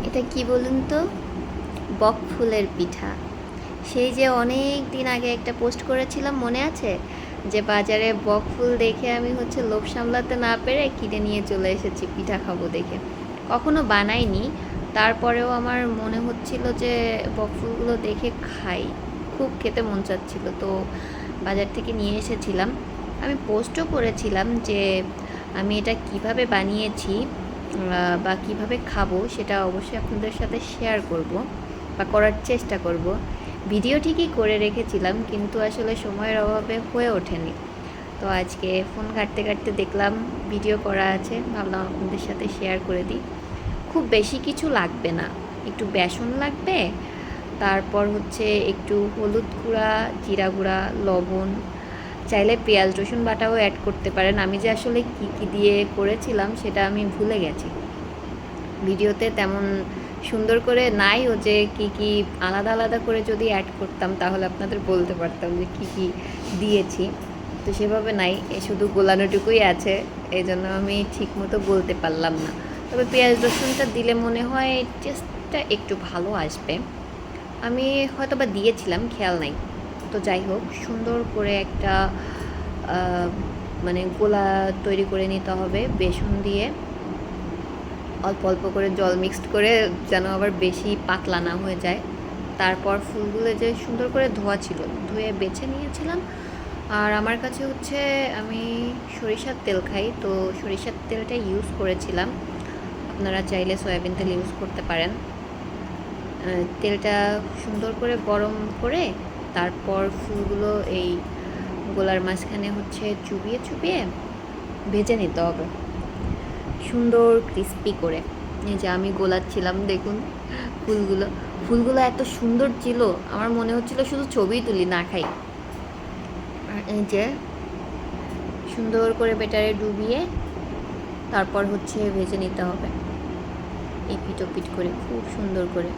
এটা কি বলুন তো? বক ফুলের পিঠা। সেই যে অনেক দিন আগে একটা পোস্ট করেছিলাম, মনে আছে? যে বাজারে বক ফুল দেখে আমি লোভ সামলাতে না পেরে কিনে নিয়ে চলে এসেছি পিঠা খাবো দেখে। কখনো বানাইনি, তারপরেও আমার মনে হচ্ছিল যে বক ফুলগুলো দেখে খাই, খুব খেতে মন চাচ্ছিল, তো বাজার থেকে নিয়ে এসেছিলাম। আমি পোস্টও করেছিলাম যে আমি এটা কিভাবে বানিয়েছি বা কিভাবে খাবো সেটা অবশ্যই আপনাদের সাথে শেয়ার করব বা করার চেষ্টা করব। ভিডিও ঠিকই করে রেখেছিলাম, কিন্তু আসলে সময়ের অভাবে হয়ে ওঠেনি। তো আজকে ফোন ঘাঁটতে ঘাঁটতে দেখলাম ভিডিও করা আছে, ভাবলাম আপনাদের সাথে শেয়ার করে দিই। খুব বেশি কিছু লাগবে না, একটু বেসন লাগবে, তারপর একটু হলুদ গুঁড়া, জিরা গুঁড়া, লবণ, চাইলে পেঁয়াজ রসুন বাটাও অ্যাড করতে পারেন। আমি যে আসলে কি কি দিয়ে করেছিলাম সেটা আমি ভুলে গেছি, ভিডিওতে তেমন সুন্দর করে নাই। ও যে কি কি আলাদা আলাদা করে যদি অ্যাড করতাম তাহলে আপনাদের বলতে পারতাম যে কি কি দিয়েছি, তো সেভাবে নাই, শুধু গোলানোটুকুই আছে, এই জন্য আমি ঠিক মতো বলতে পারলাম না। তবে পেঁয়াজ রসুনটা দিলে মনে হয় টেস্টটা একটু ভালো আসবে। আমি হয়তো বা দিয়েছিলাম, খেয়াল নাই। তো যাই হোক, সুন্দর করে একটা মানে গোলা তৈরি করে নিতে হবে বেসন দিয়ে, অল্প অল্প করে জল মিক্সড করে, যেন আবার বেশি পাতলা না হয়ে যায়। তারপর ফুলগুলো যে সুন্দর করে ধোয়া ছিল, ধুয়ে বেছে নিয়েছিলাম। আর আমার কাছে আমি সরিষার তেল খাই, তো সরিষার তেলটা ইউজ করেছিলাম। আপনারা চাইলে সয়াবিন তেল ইউজ করতে পারেন। তেলটা সুন্দর করে গরম করে তারপর ফুলগুলো এই গোলার মাঝখানে চুবিয়ে চুবিয়ে ভেজে নিতে হবে সুন্দর ক্রিস্পি করে। এই যে আমি গোলাচ্ছিলাম, দেখুন ফুলগুলো ফুলগুলো এত সুন্দর ছিল, আমার মনে হচ্ছিল শুধু ছবি তুলি না খাই। আর এই যে সুন্দর করে বেটারে ডুবিয়ে তারপর ভেজে নিতে হবে এই পিঠ পিঠ করে, খুব সুন্দর করে।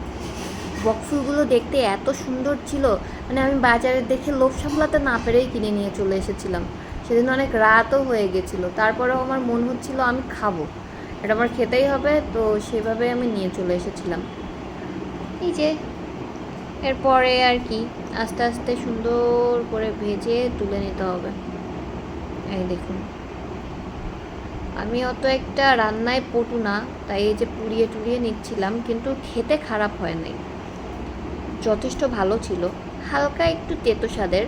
বক ফুলগুলো দেখতে এত সুন্দর ছিল, মানে আমি বাজারে দেখে লোভ সামলাতে না পেরেই কিনে নিয়ে চলে এসেছিলাম। সেদিন অনেক রাতও হয়ে গেছিলো, তারপরেও আমার মন হচ্ছিল আমি খাবো, এটা আমার খেতেই হবে, তো সেভাবে আমি নিয়ে চলে এসেছিলাম। এই যে এরপরে আর কি আস্তে আস্তে সুন্দর করে ভেজে তুলে নিতে হবে। এই দেখুন, আমি অত একটা রান্নায় পটু না, তাই এই যে পুড়িয়ে টুড়িয়ে নিচ্ছিলাম, কিন্তু খেতে খারাপ হয় নাই, যথেষ্ট ভালো ছিল। হালকা একটু তেতো স্বাদের,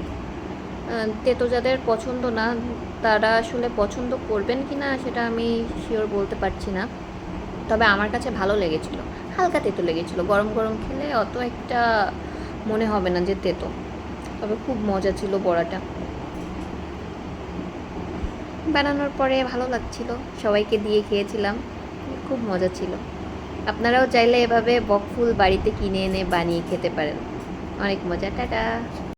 তেতো যাদের পছন্দ না তারা আসলে পছন্দ করবেন কি না সেটা আমি শিওর বলতে পারছি না, তবে আমার কাছে ভালো লেগেছিল। হালকা তেতো লেগেছিল, গরম গরম খেলে অত একটা মনে হবে না যে তেতো, তবে খুব মজা ছিল বড়াটা। বানানোর পরে ভালো লাগছিল, সবাইকে দিয়ে খেয়েছিলাম, খুব মজা ছিল। আপনারাও চাইলে এভাবে বকফুল বাড়িতে কিনে এনে বানিয়ে খেতে পারেন, অনেক মজা। টাটা।